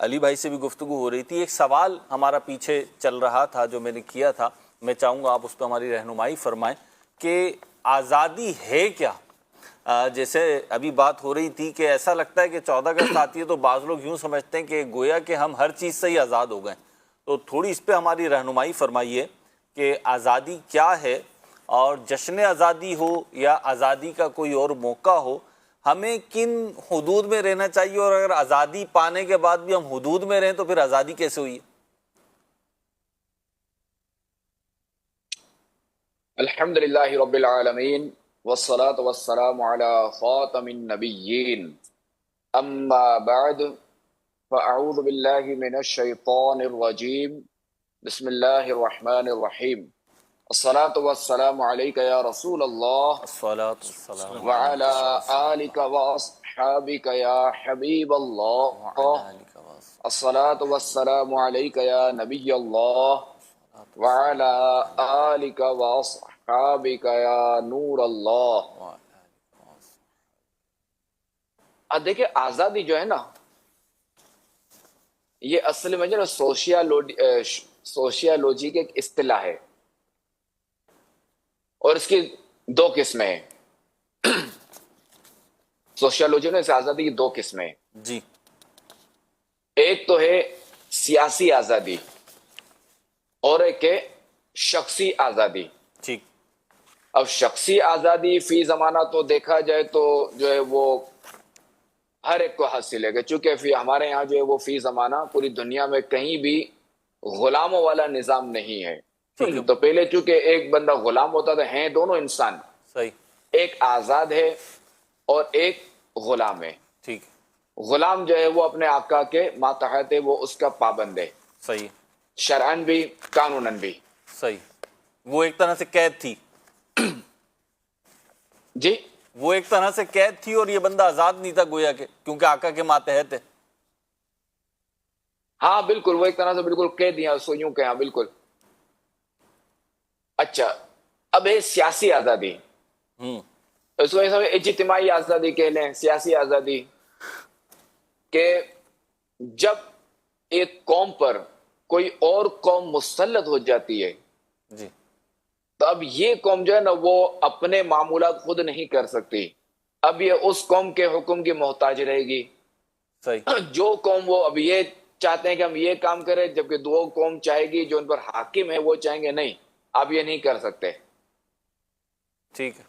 علی بھائی سے بھی گفتگو ہو رہی تھی، ایک سوال ہمارا پیچھے چل رہا تھا جو میں نے کیا تھا، میں چاہوں گا آپ اس پہ ہماری رہنمائی فرمائیں کہ آزادی ہے کیا؟ جیسے ابھی بات ہو رہی تھی کہ ایسا لگتا ہے کہ 14 اگست آتی ہے تو بعض لوگ یوں سمجھتے ہیں کہ گویا کہ ہم ہر چیز سے ہی آزاد ہو گئے، تو تھوڑی اس پہ ہماری رہنمائی فرمائیے کہ آزادی کیا ہے، اور جشن آزادی ہو یا آزادی کا کوئی اور موقع ہو، ہمیں کن حدود میں رہنا چاہیے، اور اگر آزادی پانے کے بعد بھی ہم حدود میں رہیں تو پھر آزادی کیسے ہوئی؟ الحمد للہ رب العالمین والصلاة والسلام علی خاتم النبیین اما بعد فاعوذ باللہ من الشیطان الرجیم بسم اللہ الرحمن الرحیم الصلاة والسلام علیک یا رسول اللہ الصلاۃ والسلام وعلی آلک واصحابک یا حبیب اللہ الصلاة والسلام علیک یا نبی اللہ وعلی آلک واصحابک یا نور اللہ۔ اب دیکھیں آزادی جو ہے نا، یہ اصل میں جو ہے سوشیالوجی کی ایک اصطلاح ہے، اور اس کی دو قسمیں ہیں۔ سوشیالوجی میں سے آزادی کی دو قسمیں ہیں جی۔ ایک تو ہے سیاسی آزادی اور ایک ہے شخصی آزادی۔ ٹھیک۔ اب شخصی آزادی فی زمانہ تو دیکھا جائے تو جو ہے وہ ہر ایک کو حاصل ہے، چونکہ ہمارے یہاں جو ہے وہ فی زمانہ پوری دنیا میں کہیں بھی غلاموں والا نظام نہیں ہے۔ تو پہلے چونکہ ایک بندہ غلام ہوتا تھا، ہیں دونوں انسان، صحیح، ایک آزاد ہے اور ایک غلام ہے۔ ٹھیک، غلام جو ہے وہ اپنے آقا کے ماتحت ہے، وہ اس کا پابند ہے، صحیح، شرعن بھی قانوناً بھی۔ صحیح، وہ ایک طرح سے قید تھی۔ جی، وہ ایک طرح سے قید تھی اور یہ بندہ آزاد نہیں تھا گویا کہ، کیونکہ آقا کے ماتحت ہے۔ ہاں بالکل، وہ ایک طرح سے بالکل قید دیا، سو یوں کہا بالکل۔ اچھا، اب ہے سیاسی آزادی، اس کو اجتماعی آزادی کہہ لیں، سیاسی آزادی، کہ جب ایک قوم پر کوئی اور قوم مسلط ہو جاتی ہے جی، تو اب یہ قوم جو ہے نا وہ اپنے معمولات خود نہیں کر سکتی، اب یہ اس قوم کے حکم کی محتاج رہے گی۔ صحیح، جو قوم وہ اب یہ چاہتے ہیں کہ ہم یہ کام کریں، جبکہ دو قوم چاہے گی جو ان پر حاکم ہے وہ چاہیں گے نہیں آپ یہ نہیں کر سکتے۔ ٹھیک ہے،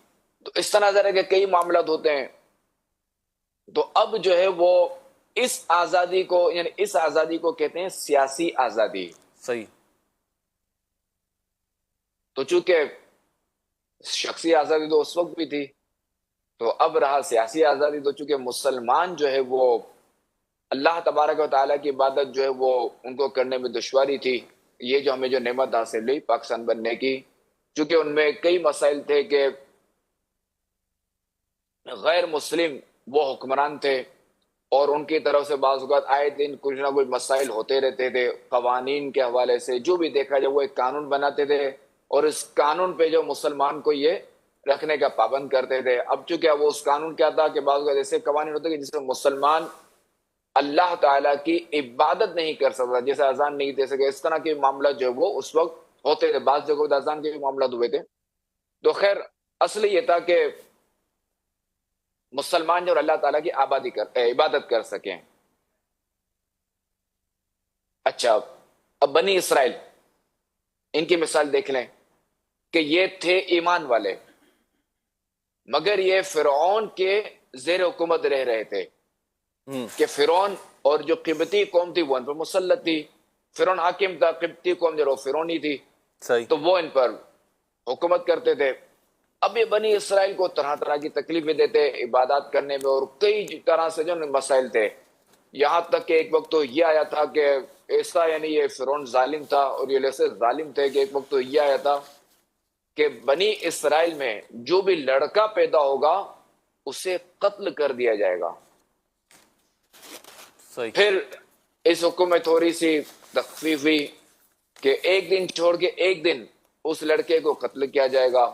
تو اس طرح ذرا کہ کئی معاملات ہوتے ہیں، تو اب جو ہے وہ اس آزادی کو، یعنی اس آزادی کو کہتے ہیں سیاسی آزادی۔ صحیح، تو چونکہ شخصی آزادی تو اس وقت بھی تھی، تو اب رہا سیاسی آزادی، تو چونکہ مسلمان جو ہے وہ اللہ تبارک و تعالیٰ کی عبادت جو ہے وہ ان کو کرنے میں دشواری تھی، یہ جو ہمیں جو نعمت حاصل ہوئی پاکستان بننے کی، چونکہ ان میں کئی مسائل تھے کہ غیر مسلم وہ حکمران تھے اور ان کی طرف سے بعض اوقات آئے دن کچھ نہ کچھ مسائل ہوتے رہتے تھے، قوانین کے حوالے سے جو بھی دیکھا جائے وہ ایک قانون بناتے تھے اور اس قانون پہ جو مسلمان کو یہ رکھنے کا پابند کرتے تھے۔ اب چونکہ وہ اس قانون کیا تھا کہ بعض اوقات ایسے قوانین ہوتے کہ جس میں مسلمان اللہ تعالیٰ کی عبادت نہیں کر سکتا، جیسے اذان نہیں دے سکے، اس طرح کے معاملات جو وہ اس وقت ہوتے تھے، بعض جگہوں پر اذان کے بھی معاملات ہوئے تھے۔ تو خیر اصل یہ تھا کہ مسلمان جو اللہ تعالیٰ کی عبادت کر سکیں۔ اچھا، اب بنی اسرائیل، ان کی مثال دیکھ لیں کہ یہ تھے ایمان والے، مگر یہ فرعون کے زیر حکومت رہ رہے تھے، کہ فرعون اور جو قبطی قوم تھی وہ ان پر مسلط تھی، فرعون حاکم تھا، قبطی قوم جو فرعونی تھی، تو وہ ان پر حکومت کرتے تھے۔ اب یہ بنی اسرائیل کو طرح طرح کی تکلیفیں دیتے عبادات کرنے میں، اور کئی طرح سے جو مسائل تھے، یہاں تک کہ ایک وقت تو یہ آیا تھا کہ ایسا، یعنی یہ فرعون ظالم تھا اور یہ ایسے ظالم تھے کہ ایک وقت تو یہ آیا تھا کہ بنی اسرائیل میں جو بھی لڑکا پیدا ہوگا اسے قتل کر دیا جائے گا۔ پھر اس حکم میں تھوڑی سی تخفیف ہوئی کہ ایک دن چھوڑ کے ایک دن اس لڑکے کو قتل کیا جائے گا۔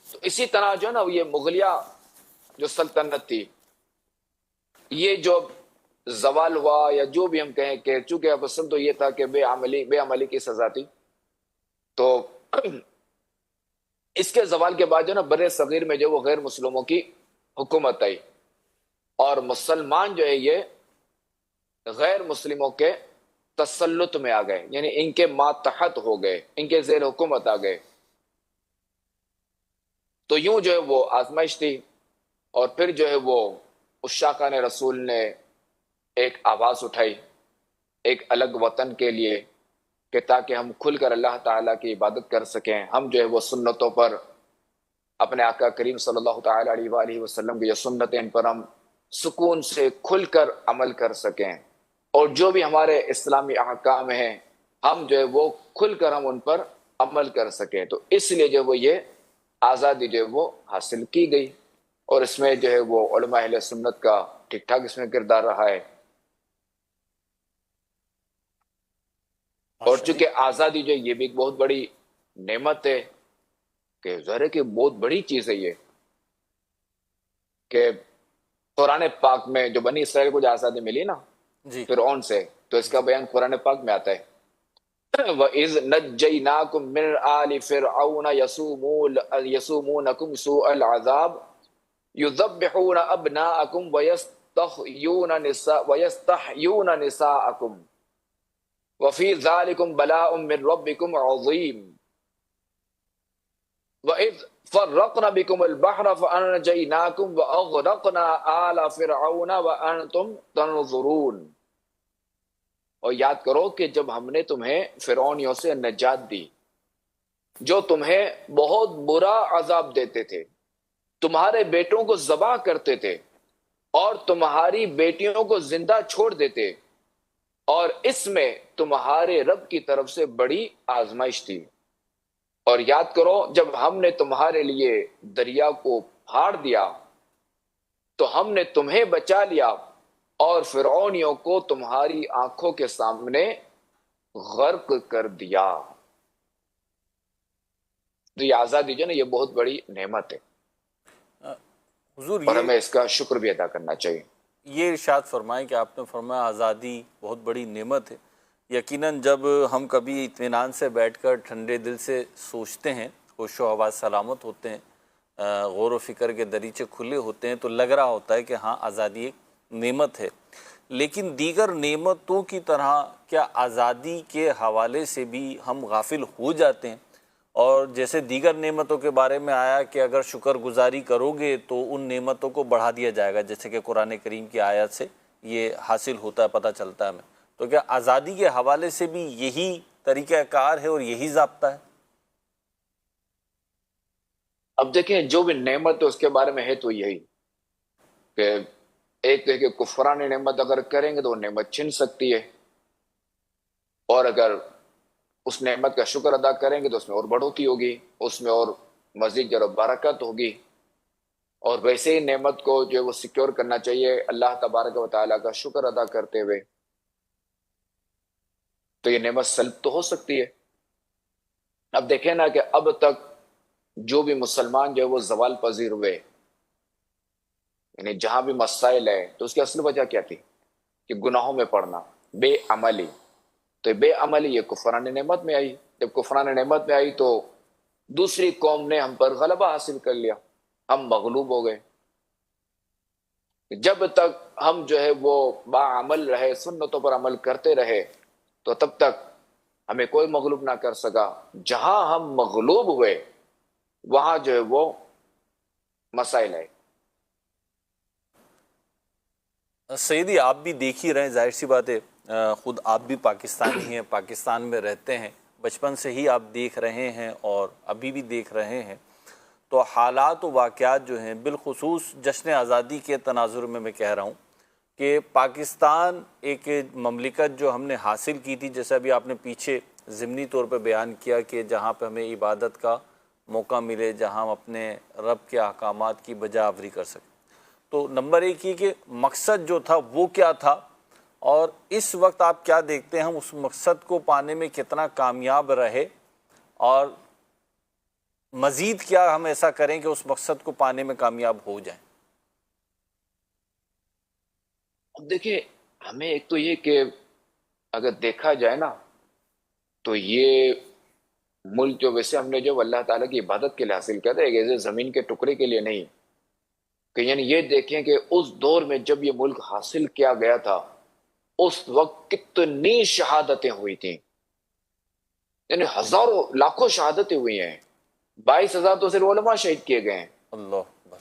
تو اسی طرح جو ہے نا یہ مغلیہ جو سلطنت تھی، یہ جو زوال ہوا یا جو بھی ہم کہیں کہ چونکہ اب اصل تو یہ تھا کہ بے عملی کی سزا تھی، تو اس کے زوال کے بعد جو نا بر صغیر میں جو وہ غیر مسلموں کی حکومت آئی، اور مسلمان جو ہے یہ غیر مسلموں کے تسلط میں آ گئے، یعنی ان کے ماتحت ہو گئے، ان کے زیر حکومت آ گئے۔ تو یوں جو ہے وہ آزمائش تھی، اور پھر جو ہے وہ عشاقان رسول نے ایک آواز اٹھائی ایک الگ وطن کے لیے، کہ تاکہ ہم کھل کر اللہ تعالیٰ کی عبادت کر سکیں، ہم جو ہے وہ سنتوں پر اپنے آقا کریم صلی اللہ تعالیٰ علیہ وآلہ وسلم کی جو سنتیں ان پر ہم سکون سے کھل کر عمل کر سکیں، اور جو بھی ہمارے اسلامی احکام ہیں ہم جو ہے وہ کھل کر ہم ان پر عمل کر سکیں۔ تو اس لیے جو وہ یہ آزادی جو ہے وہ حاصل کی گئی، اور اس میں جو ہے وہ علماء اہل سنت کا ٹھیک ٹھاک اس میں کردار رہا ہے۔ اور چونکہ آزادی جو ہے یہ بھی ایک بہت بڑی نعمت ہے، کہ ظاہر ہے کہ بہت بڑی چیز ہے یہ، کہ قرآن پاک میں جو بنی اسرائیل کو جو آزادی ملی نا جی فرعون سے، تو اس کا بیان قرآن پاک میں آتا ہے، وَإِذْ نَجَّيْنَاكُمْ مِنْ آلِ فِرْعَوْنَ يَسُومُونَكُمْ سُوءَ الْعَذَابِ يُذَبِّحُونَ أَبْنَاءَكُمْ وَيَسْتَحْيُونَ نِسَاءَكُمْ وَفِي ذَلِكُمْ بَلَاءٌ مِّن رَبِّكُمْ عَظِيمٌ وَإِذْ فَرَّقْنَا بِكُمُ الْبَحْرَ فَأَنْجَيْنَاكُمْ وَأَغْرَقْنَا آلَ فِرْعَوْنَ وَأَنْتُمْ تَنْظُرُونَ۔ اور یاد کرو کہ جب ہم نے تمہیں فرعونیوں سے نجات دی، جو تمہیں بہت برا عذاب دیتے تھے، تمہارے بیٹوں کو ذبح کرتے تھے اور تمہاری بیٹیوں کو زندہ چھوڑ دیتے، اور اس میں تمہارے رب کی طرف سے بڑی آزمائش تھی۔ اور یاد کرو جب ہم نے تمہارے لیے دریا کو پھاڑ دیا تو ہم نے تمہیں بچا لیا، اور فرعونیوں کو تمہاری آنکھوں کے سامنے غرق کر دیا۔ تو یہ آزادی جو ہے نا یہ بہت بڑی نعمت ہے، حضور اور ہمیں اس کا شکر بھی ادا کرنا چاہیے۔ یہ ارشاد فرمائیں کہ آپ نے فرمایا آزادی بہت بڑی نعمت ہے۔ یقیناً جب ہم کبھی اطمینان سے بیٹھ کر ٹھنڈے دل سے سوچتے ہیں، ہوش و حواس سلامت ہوتے ہیں، غور و فکر کے دریچے کھلے ہوتے ہیں، تو لگ رہا ہوتا ہے کہ ہاں آزادی ایک نعمت ہے۔ لیکن دیگر نعمتوں کی طرح کیا آزادی کے حوالے سے بھی ہم غافل ہو جاتے ہیں؟ اور جیسے دیگر نعمتوں کے بارے میں آیا کہ اگر شکر گزاری کرو گے تو ان نعمتوں کو بڑھا دیا جائے گا، جیسے کہ قرآن کریم کی آیات سے یہ حاصل ہوتا ہے، پتہ چلتا ہے ہمیں، تو کیا آزادی کے حوالے سے بھی یہی طریقہ کار ہے اور یہی ضابطہ ہے؟ اب دیکھیں جو بھی نعمت ہے اس کے بارے میں ہے تو یہی کہ ایک ہے کہ کفران نعمت اگر کریں گے تو وہ نعمت چھن سکتی ہے، اور اگر اس نعمت کا شکر ادا کریں گے تو اس میں اور بڑھوتی ہوگی، اس میں اور مزید جو برکت ہوگی۔ اور ویسے ہی نعمت کو جو وہ سیکیور کرنا چاہیے اللہ تبارک و تعالیٰ کا شکر ادا کرتے ہوئے، تو یہ نعمت سلب تو ہو سکتی ہے۔ اب دیکھیں نا کہ اب تک جو بھی مسلمان جو ہے وہ زوال پذیر ہوئے، یعنی جہاں بھی مسائل ہے، تو اس کی اصل وجہ کیا تھی؟ کہ گناہوں میں پڑنا، بے عملی۔ تو بے عملی یہ کفران نعمت میں آئی، جب کفران نعمت میں آئی تو دوسری قوم نے ہم پر غلبہ حاصل کر لیا، ہم مغلوب ہو گئے۔ جب تک ہم جو ہے وہ باعمل رہے، سنتوں پر عمل کرتے رہے، تو تب تک ہمیں کوئی مغلوب نہ کر سکا۔ جہاں ہم مغلوب ہوئے وہاں جو ہے وہ مسائل ہے۔ سیدی آپ بھی دیکھ ہی رہے ہیں، ظاہر سی بات ہے، خود آپ بھی پاکستانی ہیں، پاکستان میں رہتے ہیں، بچپن سے ہی آپ دیکھ رہے ہیں اور ابھی بھی دیکھ رہے ہیں، تو حالات و واقعات جو ہیں بالخصوص جشن آزادی کے تناظر میں کہہ رہا ہوں کہ پاکستان ایک مملکت جو ہم نے حاصل کی تھی، جیسے ابھی آپ نے پیچھے ضمنی طور پہ بیان کیا کہ جہاں پہ ہمیں عبادت کا موقع ملے، جہاں ہم اپنے رب کے احکامات کی بجا آوری کر سکیں، تو نمبر ایک یہ کہ مقصد جو تھا وہ کیا تھا، اور اس وقت آپ کیا دیکھتے ہیں ہم اس مقصد کو پانے میں کتنا کامیاب رہے، اور مزید کیا ہم ایسا کریں کہ اس مقصد کو پانے میں کامیاب ہو جائیں؟ اب دیکھیں ہمیں ایک تو یہ کہ اگر دیکھا جائے نا تو یہ ملک جو ویسے ہم نے جو اللہ تعالیٰ کی عبادت کے لیے حاصل کیا تھا، ایک ایسے زمین کے ٹکڑے کے لیے نہیں، کہ یعنی یہ دیکھیں کہ اس دور میں جب یہ ملک حاصل کیا گیا تھا اس وقت کتنی شہادتیں ہوئی تھیں، یعنی ہزاروں لاکھوں شہادتیں ہوئی ہیں، 22,000 تو صرف علماء شہید کیے گئے ہیں، اللہ اکبر.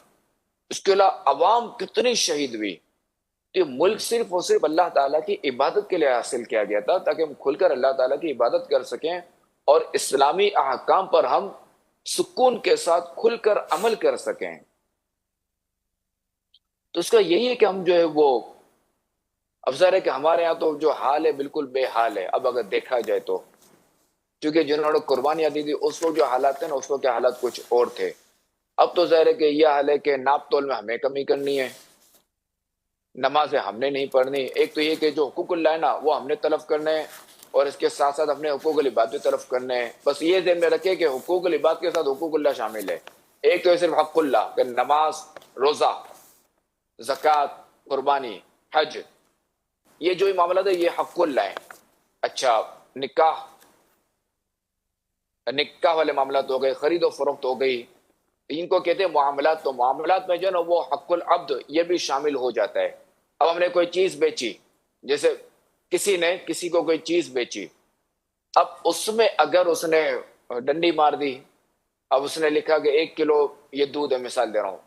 اس کے علاوہ عوام کتنی شہید ہوئی. تو یہ ملک صرف اور صرف اللہ تعالیٰ کی عبادت کے لیے حاصل کیا گیا تھا تاکہ ہم کھل کر اللہ تعالیٰ کی عبادت کر سکیں اور اسلامی احکام پر ہم سکون کے ساتھ کھل کر عمل کر سکیں. تو اس کا یہی ہے کہ ہم جو ہے وہ افضل ہے کہ ہمارے یہاں تو جو حال ہے بالکل بے حال ہے. اب اگر دیکھا جائے تو کیونکہ جنہوں نے قربانیاں دی تھی اس وقت جو حالات ہیں نا اس وقت کے حالات کچھ اور تھے. اب تو ظاہر ہے کہ یہ حال ہے کہ ناپ تول میں ہمیں کمی کرنی ہے، نمازیں ہم نے نہیں پڑھنی. ایک تو یہ کہ جو حقوق اللہ ہے نا وہ ہم نے تلف کرنے ہیں اور اس کے ساتھ ساتھ اپنے حقوق العباد بھی تلف کرنے ہیں. بس یہ ذہن میں رکھے کہ حقوق العباد کے ساتھ حقوق اللہ شامل ہے. ایک تو صرف حق اللہ کہ نماز، روزہ، زکوٰۃ، قربانی، حج، یہ جو معاملات ہے یہ حق اللہ ہے. اچھا نکاح والے معاملات ہو گئے، خرید و فروخت ہو گئی، ان کو کہتے ہیں معاملات. تو معاملات میں جو ہے نا وہ حق العبد یہ بھی شامل ہو جاتا ہے. اب ہم نے کوئی چیز بیچی، جیسے کسی نے کسی کو کوئی چیز بیچی، اب اس میں اگر اس نے ڈنڈی مار دی، اب اس نے لکھا کہ 1 کلو یہ دودھ ہے، مثال دے رہا ہوں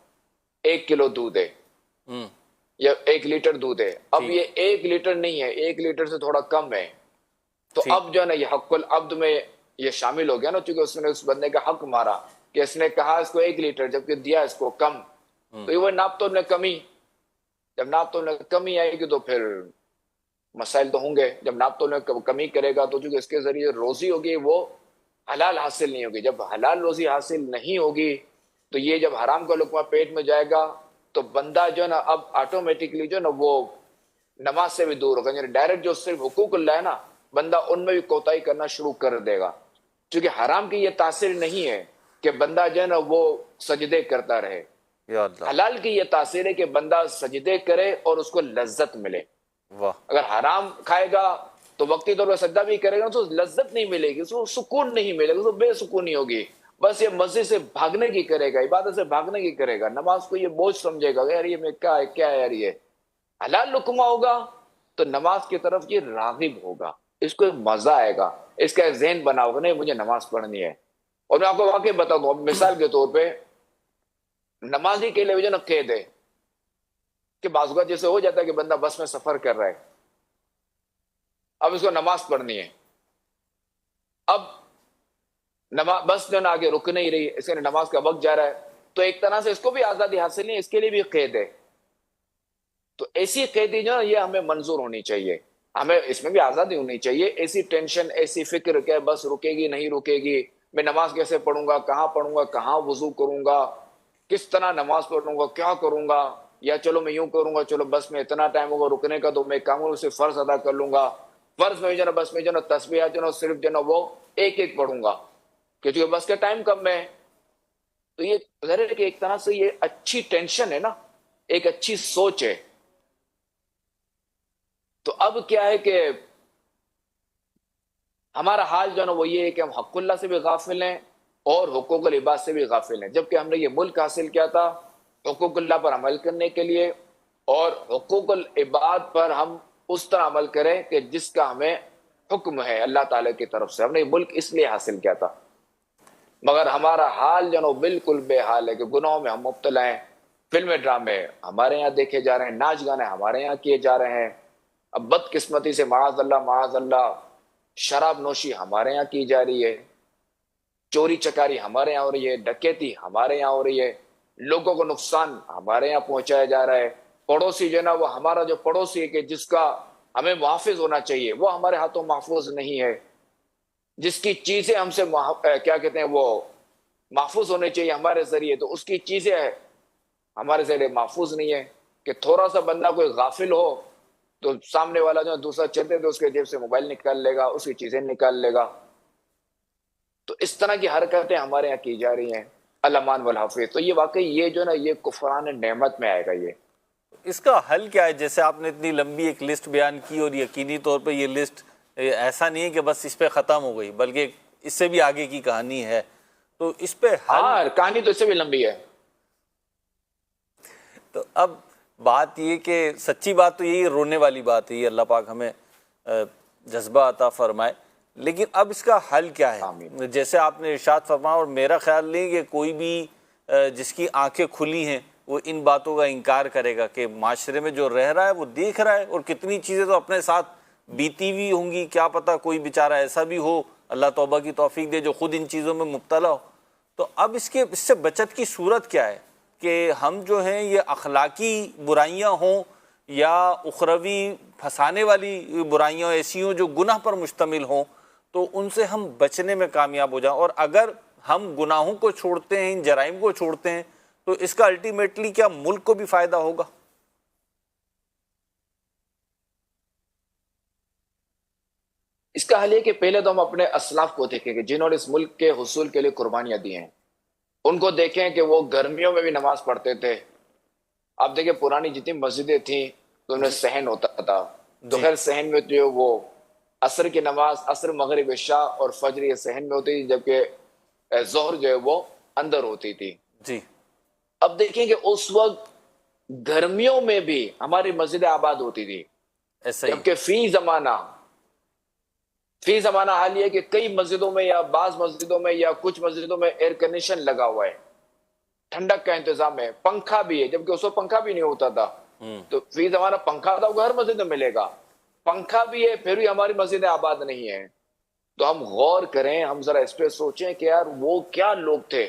1 کلو دودھ ہے یا 1 لیٹر دودھ ہے. اب یہ 1 لیٹر نہیں ہے، 1 لیٹر سے تھوڑا کم ہے. تو اب جو ہے نا یہ حق العبد میں یہ شامل ہو گیا نا، چونکہ اس نے اس بندے کا حق مارا کہ اس نے کہا اس کو 1 لیٹر جبکہ دیا اس کو کم. تو یہ وہ ناپ تول میں کمی. جب ناپ تول میں کمی آئے گی تو پھر مسائل تو ہوں گے. جب ناپ تول میں کمی کرے گا تو چونکہ اس کے ذریعے روزی ہوگی وہ حلال حاصل نہیں ہوگی. جب حلال روزی حاصل نہیں ہوگی تو یہ جب حرام کا لقمہ پیٹ میں جائے گا تو بندہ جو ہے نا اب آٹومیٹکلی جو ہے نا وہ نماز سے بھی دور ہوگا. یعنی ڈائریکٹ جو صرف حقوق اللہ ہے نا بندہ ان میں بھی کوتاہی کرنا شروع کر دے گا. چونکہ حرام کی یہ تاثیر نہیں ہے کہ بندہ جو ہے نا وہ سجدے کرتا رہے. حلال کی یہ تاثیر ہے کہ بندہ سجدے کرے اور اس کو لذت ملے. اگر حرام کھائے گا تو وقتی طور پر سجدہ بھی کرے گا تو لذت نہیں ملے گی، اس کو سکون نہیں ملے گا، اس کو بے سکونی ہوگی. بس یہ مسجد سے بھاگنے کی کرے گا، عبادت سے بھاگنے کی کرے گا، نماز کو یہ بوجھ سمجھے گا یار یہ میں کیا ہے یار. یہ حلال لقمہ ہوگا تو نماز کی طرف یہ راغب ہوگا، اس کو مزہ آئے گا، اس کا ذہن بنا ہوگا نہیں مجھے نماز پڑھنی ہے. اور میں آپ کو واقعی بتاؤں گا، مثال کے طور پہ نمازی کے لیے جو نا قید ہے کہ بعض اوقات جیسے ہو جاتا ہے کہ بندہ بس میں سفر کر رہا ہے، اب اس کو نماز پڑھنی ہے، اب بس جو نا آگے رک نہیں رہی، اس کے نماز کا وقت جا رہا ہے، تو ایک طرح سے اس کو بھی آزادی حاصل نہیں، اس کے لیے بھی قید ہے. تو ایسی قیدی جو یہ ہمیں منظور ہونی چاہیے، ہمیں اس میں بھی آزادی ہونی چاہیے. ایسی ٹینشن، ایسی فکر کہ بس رکے گی نہیں رکے گی، میں نماز کیسے پڑھوں گا، کہاں وضو کروں گا، کس طرح نماز پڑھوں گا، کیا کروں گا، یا چلو میں یوں کروں گا، چلو بس میں اتنا ٹائم ہوگا رکنے کا تو میں کاموں سے فرض ادا کر لوں گا، فرض میں جو نا بس میں جو نا تسبیحات جو نا صرف جو نا وہ ایک پڑھوں گا کیونکہ بس کا ٹائم کم ہے. تو یہ ظاہر ہے کہ ایک طرح سے یہ اچھی ٹینشن ہے نا، ایک اچھی سوچ ہے. تو اب کیا ہے کہ ہمارا حال جو ہے نا وہ یہ ہے کہ ہم حق اللہ سے بھی غافل ہیں اور حقوق العباد سے بھی غافل ہیں. جبکہ ہم نے یہ ملک حاصل کیا تھا حقوق اللہ پر عمل کرنے کے لیے، اور حقوق العباد پر ہم اس طرح عمل کریں کہ جس کا ہمیں حکم ہے اللہ تعالیٰ کی طرف سے. ہم نے یہ ملک اس لیے حاصل کیا تھا، مگر ہمارا حال جو ہے نا بالکل بے حال ہے کہ گناہوں میں ہم مبتلا ہیں. فلمیں ڈرامے ہمارے یہاں دیکھے جا رہے ہیں، ناچ گانے ہمارے یہاں کیے جا رہے ہیں. اب بدقسمتی سے معاذ اللہ شراب نوشی ہمارے یہاں کی جا رہی ہے، چوری چکاری ہمارے یہاں ہو رہی ہے، ڈکیتی ہمارے یہاں ہو رہی ہے، لوگوں کو نقصان ہمارے یہاں پہنچایا جا رہا ہے. پڑوسی جو ہے نا وہ ہمارا جو پڑوسی ہے کہ جس کا ہمیں محافظ ہونا چاہیے وہ ہمارے ہاتھوں محفوظ نہیں ہے. جس کی چیزیں ہم سے کیا کہتے ہیں وہ محفوظ ہونے چاہیے ہمارے ذریعے، تو اس کی چیزیں ہمارے ذریعے محفوظ نہیں ہے. کہ تھوڑا سا بندہ کوئی غافل ہو تو سامنے والا جو دوسرا چلتے تو اس کے جیب سے موبائل نکال لے گا، اس کی چیزیں نکال لے گا. تو اس طرح کی حرکتیں ہمارے یہاں کی جا رہی ہیں. الامان والحافظ. تو یہ واقعی یہ جو نا یہ کفران نعمت میں آئے گا. یہ اس کا حل کیا ہے؟ جیسے آپ نے اتنی لمبی ایک لسٹ بیان کی اور یقینی طور پہ یہ لسٹ ایسا نہیں ہے کہ بس اس پہ ختم ہو گئی، بلکہ اس سے بھی آگے کی کہانی ہے، تو اس پہ حل؟ ہاں کہانی تو اس سے بھی لمبی ہے۔ تو اب بات یہ کہ سچی بات تو یہی رونے والی بات ہے، یہ اللہ پاک ہمیں جذبہ عطا فرمائے، لیکن اب اس کا حل کیا ہے؟ آمین۔ جیسے آپ نے ارشاد فرمایا، اور میرا خیال نہیں کہ کوئی بھی جس کی آنکھیں کھلی ہیں وہ ان باتوں کا انکار کرے گا کہ معاشرے میں جو رہ رہا ہے وہ دیکھ رہا ہے، اور کتنی چیزیں تو اپنے ساتھ بیتی ہوئی ہوں گی، کیا پتہ کوئی بیچارہ ایسا بھی ہو، اللہ توبہ کی توفیق دے، جو خود ان چیزوں میں مبتلا ہو۔ تو اب اس سے بچت کی صورت کیا ہے کہ ہم جو ہیں یہ اخلاقی برائیاں ہوں یا اخروی پھنسانے والی برائیاں ایسی ہوں جو گناہ پر مشتمل ہوں، تو ان سے ہم بچنے میں کامیاب ہو جائیں؟ اور اگر ہم گناہوں کو چھوڑتے ہیں، ان جرائم کو چھوڑتے ہیں، تو اس کا الٹیمیٹلی کیا ملک کو بھی فائدہ ہوگا؟ اس کا حل ہے کہ پہلے تو ہم اپنے اسلاف کو دیکھیں کہ جنہوں نے اس ملک کے حصول کے لیے قربانیاں دی ہیں، ان کو دیکھیں کہ وہ گرمیوں میں بھی نماز پڑھتے تھے۔ آپ دیکھیں پرانی جتنی مسجدیں تھیں تو انہیں صحن ہوتا تھا، تو خیر صحن میں جو وہ عصر کی نماز، عصر مغرب عشاء اور فجر یہ صحن میں ہوتی تھی، جبکہ ظہر جو ہے وہ اندر ہوتی تھی۔ جی، اب دیکھیں کہ اس وقت گرمیوں میں بھی ہماری مسجدیں آباد ہوتی تھی، ایسا ہی جبکہ فی زمانہ حال یہ ہے کہ کئی مسجدوں میں یا بعض مسجدوں میں یا کچھ مسجدوں میں ایئر کنڈیشن لگا ہوا ہے، ٹھنڈک کا انتظام ہے، پنکھا بھی ہے، جبکہ اس وقت پنکھا بھی نہیں ہوتا تھا۔ تو فی زمانہ پنکھا تو ہر مسجد میں ملے گا، پنکھا بھی ہے، پھر بھی ہماری مسجدیں آباد نہیں ہیں۔ تو ہم غور کریں، ہم ذرا اس پہ سوچیں کہ یار وہ کیا لوگ تھے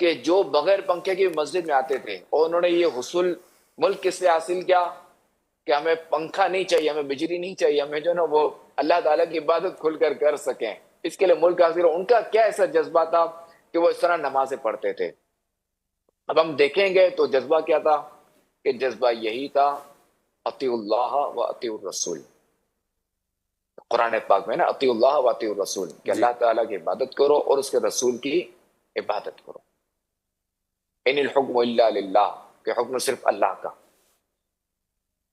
کہ جو بغیر پنکھے کی مسجد میں آتے تھے، اور انہوں نے یہ حصول ملک کس لیے حاصل کیا کہ ہمیں پنکھا نہیں چاہیے، ہمیں بجلی نہیں چاہیے، ہمیں جو نا وہ اللہ تعالیٰ کی عبادت کھل کر سکیں، اس کے لیے ملک حاصل ہو۔ ان کا کیا ایسا جذبہ تھا کہ وہ اس طرح نمازیں پڑھتے تھے؟ اب ہم دیکھیں گے تو جذبہ کیا تھا کہ جذبہ یہی تھا اطیعوا اللہ و اطیعوا الرسول۔ قرآن پاک میں نا اطیعوا اللہ و اطیعوا الرسول کہ اللہ تعالیٰ کی عبادت کرو اور اس کے رسول کی عبادت کرو۔ ان الحکم الا للہ کہ حکم صرف اللہ کا۔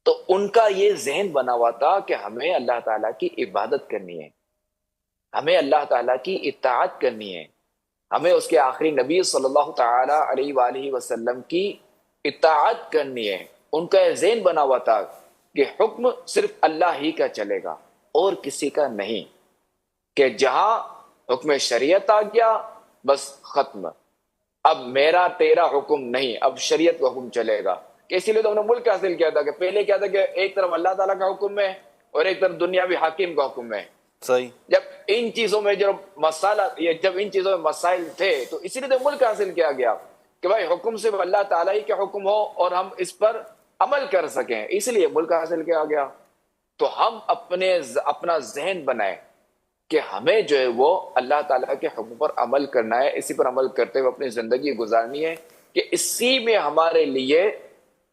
تو ان کا یہ ذہن بنا ہوا تھا کہ ہمیں اللہ تعالیٰ کی عبادت کرنی ہے، ہمیں اللہ تعالیٰ کی اطاعت کرنی ہے، ہمیں اس کے آخری نبی صلی اللہ تعالی علیہ وآلہ وسلم کی اطاعت کرنی ہے۔ ان کا یہ ذہن بنا ہوا تھا کہ حکم صرف اللہ ہی کا چلے گا اور کسی کا نہیں، کہ جہاں حکم شریعت آ گیا بس ختم، اب میرا تیرا حکم نہیں، اب شریعت کا حکم چلے گا۔ کہ اسی لیے تو ہم نے ملک حاصل کیا تھا کہ پہلے کیا تھا کہ ایک طرف اللہ تعالیٰ کا حکم ہے اور ایک طرف دنیاوی حاکم کا حکم ہے۔ صحیح۔ جب ان چیزوں میں مسائل تھے تو اسی لیے تو ملک حاصل کیا گیا کہ بھائی حکم صرف اللہ تعالیٰ ہی کا حکم ہو اور ہم اس پر عمل کر سکیں، اس لیے ملک حاصل کیا گیا۔ تو ہم اپنا ذہن بنائیں کہ ہمیں جو ہے وہ اللہ تعالیٰ کے حکم پر عمل کرنا ہے، اسی پر عمل کرتے ہوئے اپنی زندگی گزارنی ہے، کہ اسی میں ہمارے لیے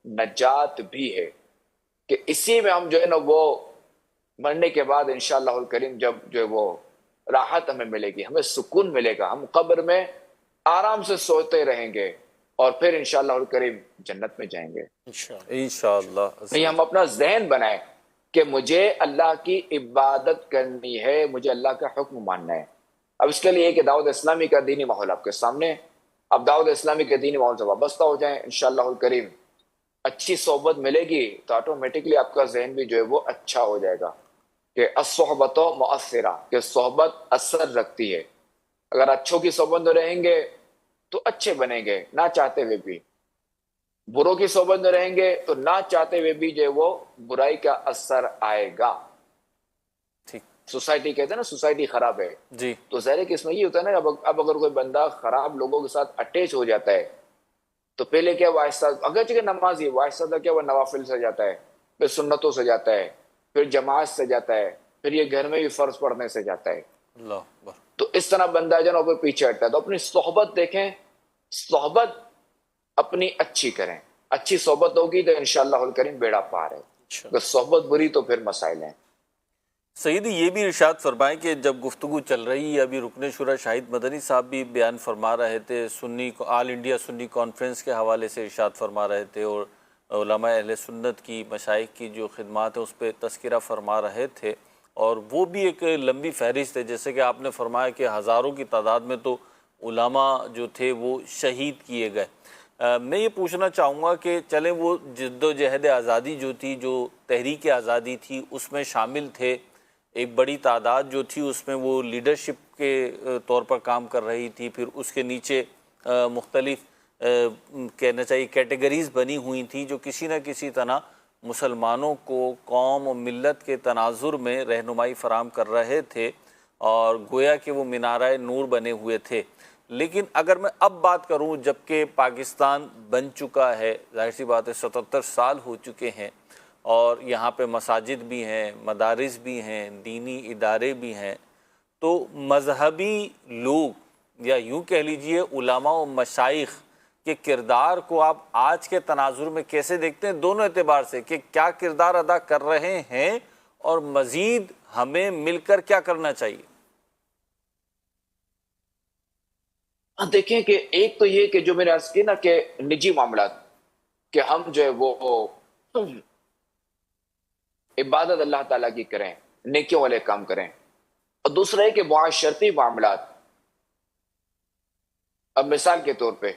نجات بھی ہے، کہ اسی میں ہم جو ہے نا وہ مرنے کے بعد انشاءاللہ الکریم جب جو ہے وہ راحت ہمیں ملے گی، ہمیں سکون ملے گا، ہم قبر میں آرام سے سوتے رہیں گے اور پھر انشاءاللہ الکریم جنت میں جائیں گے انشاءاللہ۔ نہیں، ہم اپنا ذہن بنائیں کہ مجھے اللہ کی عبادت کرنی ہے، مجھے اللہ کا حکم ماننا ہے۔ اب اس کے لیے کہ دعوت اسلامی کا دینی ماحول آپ کے سامنے، اب دعوت اسلامی کے دینی ماحول سے وابستہ ہو جائیں، انشاءاللہ الکریم اچھی صحبت ملے گی تو آٹومیٹکلی آپ کا ذہن بھی جو ہے وہ اچھا ہو جائے گا، کہ الصحبت مؤثرہ، کہ صحبت اثر رکھتی ہے۔ اگر اچھوں کی صحبت میں رہیں گے تو اچھے بنیں گے نہ چاہتے ہوئے بھی، بروں کی صحبت میں رہیں گے تو نہ چاہتے ہوئے بھی جو ہے وہ برائی کا اثر آئے گا۔ ٹھیک۔ سوسائٹی کہتے ہیں نا سوسائٹی خراب ہے، جی، تو ظاہر ہے کہ اس میں یہ ہوتا ہے نا، اب اگر کوئی بندہ خراب لوگوں کے ساتھ اٹیچ ہو جاتا ہے تو پہلے کیا وہ آہستہ، اگرچہ کہ نمازی وہ آہستہ کیا وہ نوافل سے جاتا ہے، پھر سنتوں سے جاتا ہے، پھر جماعت سے جاتا ہے، پھر یہ گھر میں بھی فرض پڑھنے سے جاتا ہے۔ اللہ اکبر۔ تو اس طرح بندہ جو ہے نا وہ پیچھے ہٹتا ہے۔ تو اپنی صحبت دیکھیں، صحبت اپنی اچھی کریں، اچھی صحبت ہوگی تو انشاءاللہ الکریم بیڑا پار ہے، اگر صحبت بری تو پھر مسائل ہیں۔ سیدی یہ بھی ارشاد فرمائیں کہ جب گفتگو چل رہی ہے، ابھی رکن شورا شاہد مدنی صاحب بھی بیان فرما رہے تھے، آل انڈیا سنی کانفرنس کے حوالے سے ارشاد فرما رہے تھے، اور علماء اہل سنت کی، مشائخ کی جو خدمات ہیں اس پہ تذکرہ فرما رہے تھے، اور وہ بھی ایک لمبی فہرست ہے، جیسے کہ آپ نے فرمایا کہ ہزاروں کی تعداد میں تو علماء جو تھے وہ شہید کیے گئے۔ میں یہ پوچھنا چاہوں گا کہ چلیں وہ جد و جہد آزادی جو تھی، جو تحریک آزادی تھی، اس میں شامل تھے، ایک بڑی تعداد جو تھی اس میں وہ لیڈرشپ کے طور پر کام کر رہی تھی، پھر اس کے نیچے مختلف کہنا چاہیے کیٹیگریز بنی ہوئی تھیں جو کسی نہ کسی طرح مسلمانوں کو قوم و ملت کے تناظر میں رہنمائی فراہم کر رہے تھے، اور گویا کہ وہ مینارۂ نور بنے ہوئے تھے۔ لیکن اگر میں اب بات کروں، جب کہ پاکستان بن چکا ہے، ظاہر سی بات ہے 77 سال ہو چکے ہیں، اور یہاں پہ مساجد بھی ہیں، مدارس بھی ہیں، دینی ادارے بھی ہیں، تو مذہبی لوگ یا یوں کہہ لیجئے علماء و مشائخ کے کردار کو آپ آج کے تناظر میں کیسے دیکھتے ہیں، دونوں اعتبار سے، کہ کیا کردار ادا کر رہے ہیں اور مزید ہمیں مل کر کیا کرنا چاہیے؟ دیکھیں کہ ایک تو یہ کہ جو میں نے عرض کی نا کہ نجی معاملات، کہ ہم جو ہے وہ عبادت اللہ تعالیٰ کی کریں، نیکیوں والے کام کریں، اور دوسرا ہے کہ معاشرتی معاملات۔ اب مثال کے طور پہ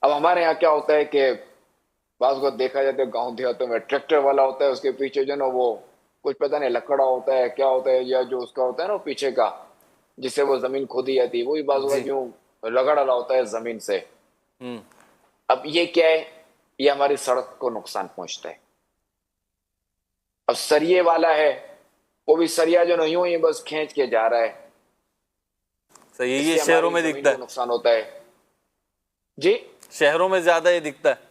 اب ہمارے یہاں کیا ہوتا ہے کہ بعض کو دیکھا جاتا ہے گاؤں دیہاتوں میں ٹریکٹر والا ہوتا ہے، اس کے پیچھے جو نا وہ کچھ پتہ نہیں لکڑا ہوتا ہے کیا ہوتا ہے، یا جو اس کا ہوتا ہے نا پیچھے کا جس سے وہ زمین کھودی جاتی ہے، وہی بعض جی۔ یوں رگڑ رہا ہوتا ہے زمین سے۔ ہوں اب یہ کیا ہے؟ یہ ہماری سڑک کو نقصان پہنچتا ہے۔ اب سریے والا ہے، وہ بھی سریا جو نا یوں ہی بس کھینچ کے جا رہا ہے، صحیح، اس یہ سے شہروں ہماری میں زمین دکھتا کو ہے، نقصان ہوتا ہے۔ جی شہروں میں زیادہ یہ دکھتا ہے۔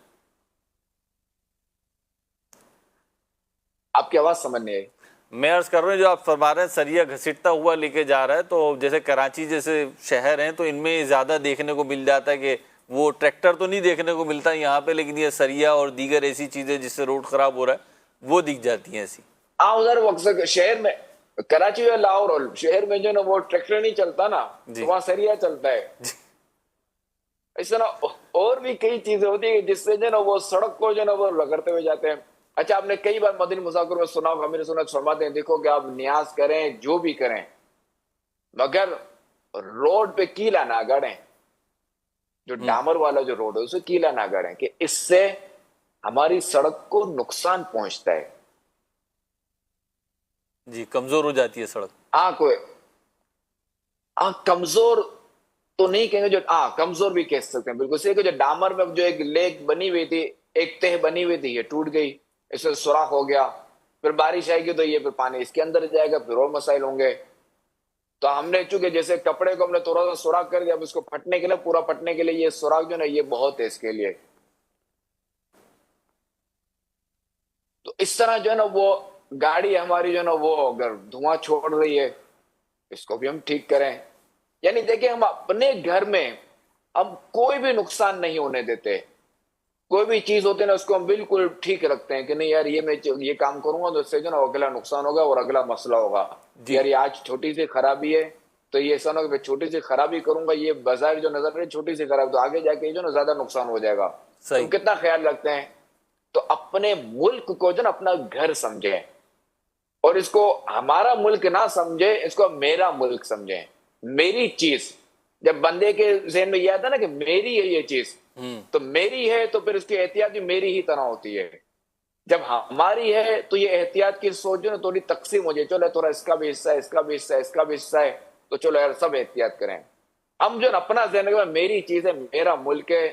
آپ کی آواز سمجھ نہیں آئی؟ میں عرض کر رہا ہوں جو آپ فرما رہے ہیں سریا گھسیٹتا ہوا لے کے جا رہا ہے، تو جیسے کراچی جیسے شہر ہیں تو ان میں زیادہ دیکھنے کو مل جاتا ہے کہ وہ ٹریکٹر تو نہیں دیکھنے کو ملتا یہاں پہ، لیکن یہ سریا اور دیگر ایسی چیزیں جس سے روڈ خراب ہو رہا ہے وہ دکھ جاتی ہیں ایسی۔ ہاں ادھر اکثر شہر میں، کراچی یا لاہور اور شہر میں جو نا وہ ٹریکٹر نہیں چلتا نا، جی۔ تو وہاں سریا چلتا ہے۔ اس طرح اور بھی کئی چیزیں ہوتی ہیں جس سے جو نا وہ سڑک کو جو نا وہ رگڑتے ہوئے جاتے ہیں۔ اچھا آپ نے کئی بار مدنی مذاکروں میں سنا ہوگا، میرے سنت فرماتے ہیں دیکھو کہ آپ نیاز کریں جو بھی کریں مگر روڈ پہ کیلا نہ گاڑیں، جو ڈامر والا جو روڈ ہے اسے کیلا نہ گاڑیں، کہ اس سے ہماری سڑک کو نقصان پہنچتا ہے۔ جی، کمزور ہو جاتی ہے سڑک۔ کمزور تو نہیں کہیں گے، جو کمزور بھی کہہ سکتے ہیں بالکل صحیح، کہ جو ڈامر میں جو ایک لیک بنی ہوئی تھی، ایک تہ بنی ہوئی تھی، یہ ٹوٹ گئی، اس سے سوراخ ہو گیا، پھر بارش آئے گی تو یہ پھر پانی اس کے اندر جائے گا، پھر اور مسائل ہوں گے۔ تو ہم نے چونکہ جیسے کپڑے کو ہم نے تھوڑا سا سوراخ کر دیا، اب اس کو پھٹنے کے لیے، پورا پھٹنے کے لیے یہ سوراخ جو نا یہ بہت ہے اس کے لیے۔ تو اس طرح جو ہے نا وہ گاڑی ہماری جو ہے نا وہ اگر دھواں چھوڑ رہی ہے اس کو بھی ہم ٹھیک کریں۔ یعنی دیکھیں ہم اپنے گھر میں ہم کوئی بھی نقصان نہیں ہونے دیتے، کوئی بھی چیز ہوتی ہے نا اس کو ہم بالکل ٹھیک رکھتے ہیں کہ نہیں یار یہ میں یہ کام کروں گا تو اس سے جو نا اگلا نقصان ہوگا اور اگلا مسئلہ ہوگا۔ جی۔ یار یہ آج چھوٹی سی خرابی ہے تو یہ ایسا نہ کہ میں چھوٹی سی خرابی کروں گا، یہ بظاہر جو نظر رہی چھوٹی سی خرابی تو آگے جا کے جو نا زیادہ نقصان ہو جائے گا۔ صحیح۔ تم کتنا خیال رکھتے ہیں؟ تو اپنے ملک کو جو نا اپنا گھر سمجھیں، اور اس کو ہمارا ملک نہ سمجھے، اس کو میرا ملک سمجھیں، میری چیز۔ جب بندے کے ذہن میں یہ آتا ہے نا کہ میری ہے یہ چیز، تو میری ہے تو پھر اس کی احتیاط بھی میری ہی طرح ہوتی ہے۔ جب ہماری ہے تو یہ احتیاط کی سوچ جو نا تھوڑی تقسیم ہو جائے، چلو تھوڑا اس کا بھی حصہ ہے، اس کا بھی حصہ ہے، اس کا بھی حصہ ہے، تو چلو یار سب احتیاط کریں۔ ہم جو نا اپنا ذہن میں میری چیز ہے، میرا ملک ہے،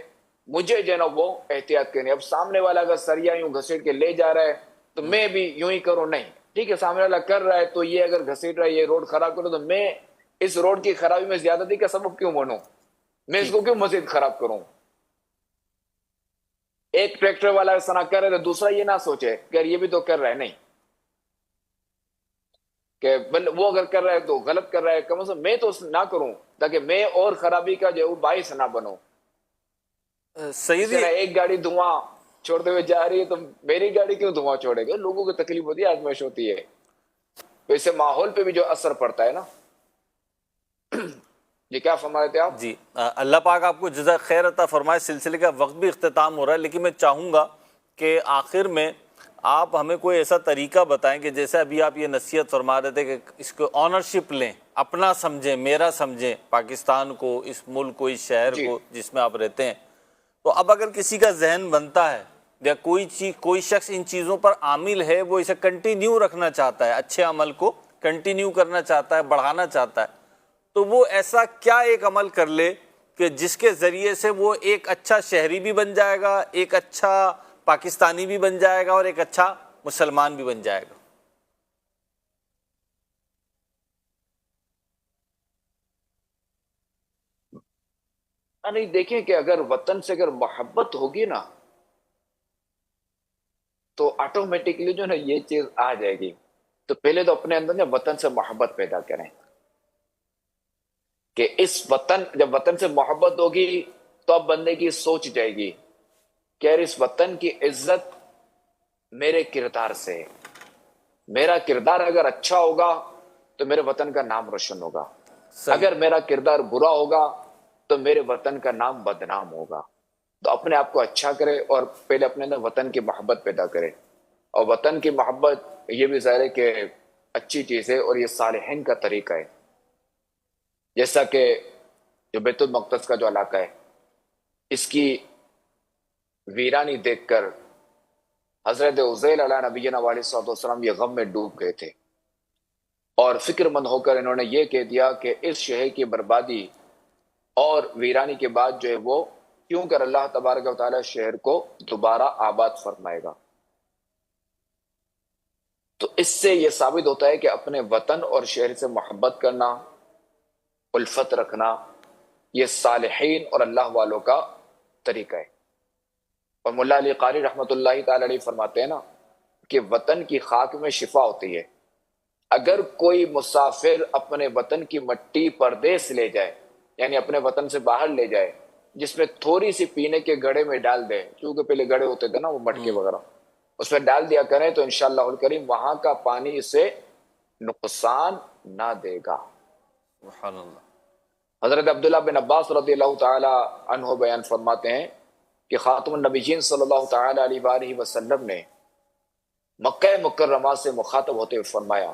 مجھے جو ہے نا وہ احتیاط کرنی۔ اب سامنے والا اگر سریا یوں گھسیٹ کے لے جا رہا ہے تو میں بھی یوں ہی کروں؟ نہیں، ٹھیک ہے سامنے والا کر رہا ہے تو یہ اگر گھسیٹ رہا ہے، یہ روڈ خراب کرو تو میں اس روڈ کی خرابی میں زیادتی کا سبب کیوں بنوں؟ میں اس کو کیوں مزید خراب کروں؟ ایک ٹریکٹر والا سنا کر رہے تو دوسرا یہ نہ سوچے کہ یہ بھی تو کر رہا ہے، نہیں کہ وہ اگر کر رہا ہے تو غلط کر رہا ہے، کم از کم میں تو نہ کروں تاکہ میں اور خرابی کا جو باعث نہ بنوں۔ سیدی، ایک گاڑی دھواں چھوڑتے ہوئے جا رہی ہے تو میری گاڑی کیوں دھواں چھوڑے گا؟ لوگوں کو تکلیف ہوتی ہے، آزمائش ہوتی ہے، تو اس سے ماحول پہ بھی جو اثر پڑتا ہے نا۔ جی کیا فرما رہے تھے آپ؟ جی اللہ پاک آپ کو جزا خیر عطا فرمائے. سلسلے کا وقت بھی اختتام ہو رہا ہے، لیکن میں چاہوں گا کہ آخر میں آپ ہمیں کوئی ایسا طریقہ بتائیں کہ جیسے ابھی آپ یہ نصیحت فرما رہے تھے کہ اس کو آنرشپ لیں، اپنا سمجھیں، میرا سمجھیں، پاکستان کو، اس ملک کو، اس شہر جی کو جس میں آپ رہتے ہیں. تو اب اگر کسی کا ذہن بنتا ہے یا کوئی شخص ان چیزوں پر عامل ہے، وہ اسے کنٹینیو رکھنا چاہتا ہے، اچھے عمل کو کنٹینیو کرنا چاہتا ہے، بڑھانا چاہتا ہے، تو وہ ایسا کیا ایک عمل کر لے کہ جس کے ذریعے سے وہ ایک اچھا شہری بھی بن جائے گا، ایک اچھا پاکستانی بھی بن جائے گا، اور ایک اچھا مسلمان بھی بن جائے گا؟ نہیں، دیکھیں کہ اگر وطن سے اگر محبت ہوگی نا تو آٹومیٹکلی جو نا یہ چیز آ جائے گی. تو پہلے تو اپنے اندر نا وطن سے محبت پیدا کریں کہ اس وطن، جب وطن سے محبت ہوگی تو اب بندے کی سوچ جائے گی کہ یار اس وطن کی عزت میرے کردار سے، میرا کردار اگر اچھا ہوگا تو میرے وطن کا نام روشن ہوگا، صحیح. اگر میرا کردار برا ہوگا تو میرے وطن کا نام بدنام ہوگا. تو اپنے آپ کو اچھا کرے اور پہلے اپنے اندر وطن کی محبت پیدا کرے. اور وطن کی محبت یہ بھی ظاہر ہے کہ اچھی چیز ہے، اور یہ صالحین کا طریقہ ہے. جیسا کہ جو بیت المقدس کا جو علاقہ ہے، اس کی ویرانی دیکھ کر حضرت عزیل علیہ نبینا علیہ الصلوۃ والسلام یہ غم میں ڈوب گئے تھے، اور فکر مند ہو کر انہوں نے یہ کہہ دیا کہ اس شہر کی بربادی اور ویرانی کے بعد جو ہے وہ کیوں کر اللہ تبارک و تعالی شہر کو دوبارہ آباد فرمائے گا. تو اس سے یہ ثابت ہوتا ہے کہ اپنے وطن اور شہر سے محبت کرنا، الفت رکھنا، یہ صالحین اور اللہ والوں کا طریقہ ہے. اور مولا علی قاری رحمۃ اللہ تعالی علیہ فرماتے ہیں نا کہ وطن کی خاک میں شفا ہوتی ہے. اگر کوئی مسافر اپنے وطن کی مٹی پردیس لے جائے، یعنی اپنے وطن سے باہر لے جائے، جس میں تھوڑی سی پینے کے گڑھے میں ڈال دے، کیونکہ پہلے گڑھے ہوتے تھے نا وہ مٹکے وغیرہ، اس میں ڈال دیا کریں، تو انشاءاللہ الکریم وہاں کا پانی اسے نقصان نہ دے گا. سبحان اللہ. حضرت عبداللہ بن عباس رضی اللہ تعالی عنہ بیان فرماتے ہیں کہ خاتم النبیین صلی اللہ تعالی علیہ وآلہ وسلم نے مکہ مکرمہ سے مخاطب ہوتے ہوئے فرمایا،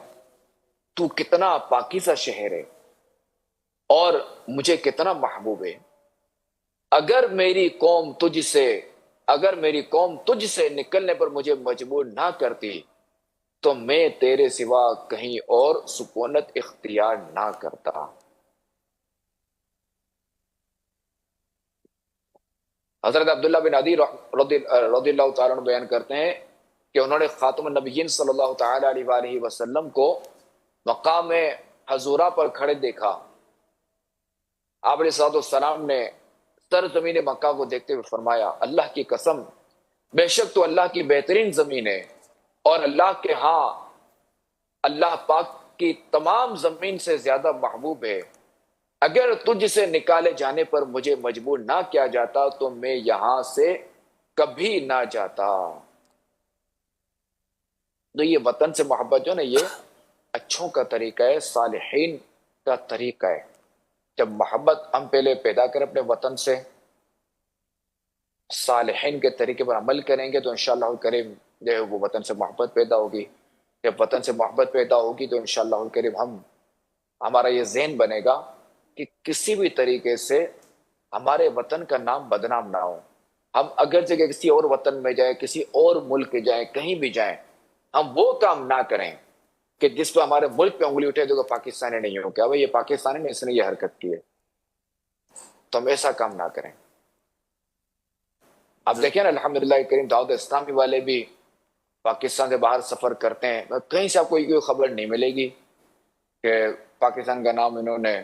تو کتنا پاکیزہ شہر ہے اور مجھے کتنا محبوب ہے. اگر میری قوم تجھ سے نکلنے پر مجھے مجبور نہ کرتی تو میں تیرے سوا کہیں اور سکونت اختیار نہ کرتا. حضرت عبداللہ بن عدی رضی اللہ تعالیٰ عنہ بیان کرتے ہیں کہ انہوں نے خاتم النبیین صلی اللہ تعالی علیہ وآلہ وسلم کو مقام حضورہ پر کھڑے دیکھا. آپ علیہ الصلوۃ والسلام نے سرزمین مکہ کو دیکھتے ہوئے فرمایا، اللہ کی قسم، بے شک تو اللہ کی بہترین زمین ہے، اور اللہ کے ہاں اللہ پاک کی تمام زمین سے زیادہ محبوب ہے. اگر تجھ سے نکالے جانے پر مجھے مجبور نہ کیا جاتا تو میں یہاں سے کبھی نہ جاتا. تو یہ وطن سے محبت جو نا یہ اچھوں کا طریقہ ہے، صالحین کا طریقہ ہے. جب محبت ہم پہلے پیدا کریں اپنے وطن سے، صالحین کے طریقے پر عمل کریں گے تو انشاءاللہ الکریم جو ہے وہ وطن سے محبت پیدا ہوگی. جب وطن سے محبت پیدا ہوگی تو انشاءاللہ الکریم ہمارا یہ ذہن بنے گا کہ کسی بھی طریقے سے ہمارے وطن کا نام بدنام نہ ہو. ہم اگر جگہ کسی اور وطن میں جائیں، کسی اور ملک جائیں، کہیں بھی جائیں، ہم وہ کام نہ کریں کہ جس پہ ہمارے ملک پہ انگلی اٹھے تو پاکستانی نہیں ہو، کیا بھائی یہ پاکستانی نے اس نے یہ حرکت کی ہے، تو ہم ایسا کام نہ کریں. آپ دیکھیں نا الحمدللہ کریم دعوت اسلامی والے بھی پاکستان سے باہر سفر کرتے ہیں، کہیں سے آپ کو کوئی خبر نہیں ملے گی کہ پاکستان کا نام انہوں نے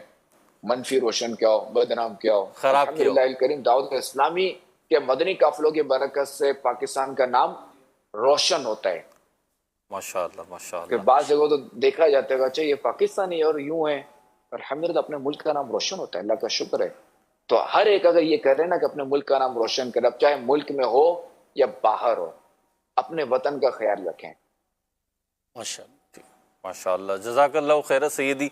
منفی روشن کیا ہو، بدنام کیا ہو. خراب کیا ہو. الحمدللہ کریم دعوت اسلامی کے مدنی قافلوں کی برکت سے پاکستان کا نام روشن ہوتا ہے. ماشاءاللہ ماشاءاللہ. کہ بعض جگہوں تو دیکھا جاتا ہے اچھا یہ پاکستانی اور یوں ہیں، الحمدللہ اپنے ملک کا نام روشن ہوتا ہے، اللہ کا شکر ہے. تو ہر ایک اگر یہ کر رہے نا کہ اپنے ملک کا نام روشن کرے، اب چاہے ملک میں ہو یا باہر ہو، اپنے وطن کا خیال رکھیں. ماشاءاللہ. جزاک اللہ خیر سیدی.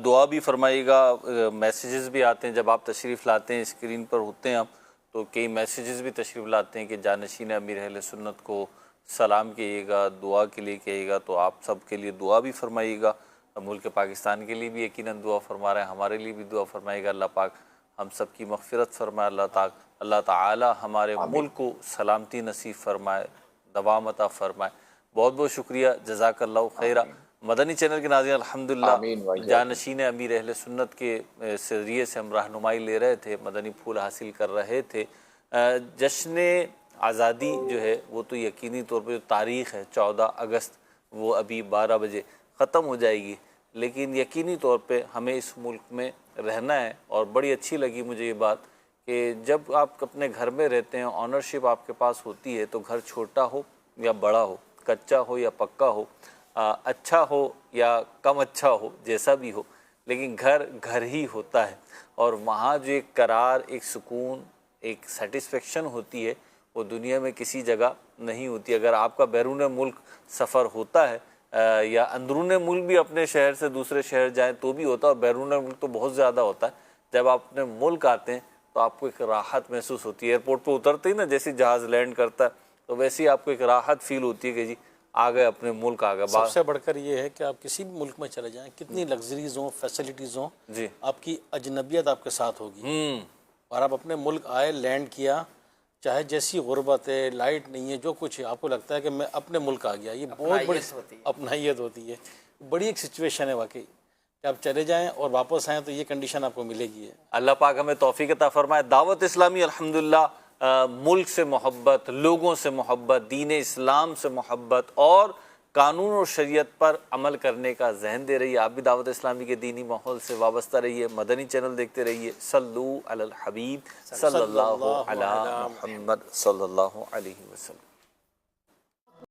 دعا بھی فرمائیے گا. میسیجز بھی آتے ہیں جب آپ تشریف لاتے ہیں, اسکرین پر ہوتے ہیں آپ, تو کئی میسیجز بھی تشریف لاتے ہیں کہ جانشین امیر اہل سنت کو سلام کہیے گا, دعا کے لیے کہیے گا. تو آپ سب کے لیے دعا بھی فرمائیے گا. ملک پاکستان کے لیے بھی یقیناً دعا فرما رہے ہیں, ہمارے لیے بھی دعا فرمائے گا. اللہ پاک ہم سب کی مغفرت فرمائے. اللہ تعالی ہمارے ملک کو سلامتی نصیب فرمائے, دوام عطا فرمائے. بہت بہت شکریہ, جزاک اللہ خیرہ. مدنی چینل کے ناظرین, الحمدللہ جانشین امیر اہل سنت کے ذریعے سے ہم رہنمائی لے رہے تھے, مدنی پھول حاصل کر رہے تھے. جشن آزادی جو ہے وہ تو یقینی طور پہ جو تاریخ ہے 14 اگست, وہ ابھی 12 بجے ختم ہو جائے گی, لیکن یقینی طور پہ ہمیں اس ملک میں رہنا ہے. اور بڑی اچھی لگی مجھے یہ بات کہ جب آپ اپنے گھر میں رہتے ہیں, آنرشپ آپ کے پاس ہوتی ہے, تو گھر چھوٹا ہو یا بڑا ہو, کچا ہو یا پکا ہو, اچھا ہو یا کم اچھا ہو, جیسا بھی ہو, لیکن گھر گھر ہی ہوتا ہے. اور وہاں جو ایک قرار, ایک سکون, ایک سیٹسفیکشن ہوتی ہے, وہ دنیا میں کسی جگہ نہیں ہوتی. اگر آپ کا بیرون ملک سفر ہوتا ہے یا اندرون ملک بھی اپنے شہر سے دوسرے شہر جائیں تو بھی ہوتا ہے, اور بیرون ملک تو بہت زیادہ ہوتا ہے. جب آپ اپنے ملک آتے ہیں تو آپ کو ایک راحت محسوس ہوتی ہے. ایئرپورٹ پہ اترتے ہی نا, جیسے جہاز لینڈ کرتا ہے تو ویسے ہی آپ کو ایک راحت فیل ہوتی ہے کہ جی آ گئے, اپنے ملک آ گئے. سب سے بڑھ کر یہ ہے کہ آپ کسی بھی ملک میں چلے جائیں, کتنی لگژریز ہوں, فیسلٹیز ہوں, جی آپ کی اجنبیت آپ کے ساتھ ہوگی. اور آپ اپنے ملک آئے, لینڈ کیا, چاہے جیسی غربت ہے, لائٹ نہیں ہے, جو کچھ ہے, آپ کو لگتا ہے کہ میں اپنے ملک آ گیا. یہ بہت بڑی اپنائیت ہوتی ہے. بڑی ایک سچویشن ہے واقعی کہ آپ چلے جائیں اور واپس آئیں تو یہ کنڈیشن آپ کو ملے گی. اللہ پاک ہمیں توفیق عطا فرمائے. دعوت اسلامی الحمدللہ ملک سے محبت, لوگوں سے محبت, دین اسلام سے محبت اور قانون اور شریعت پر عمل کرنے کا ذہن دے رہی ہے. آپ بھی دعوت اسلامی کے دینی ماحول سے وابستہ رہیے, مدنی چینل دیکھتے رہیے. صلو علی الحبیب صلی اللہ علی محمد صلی اللہ علیہ وسلم.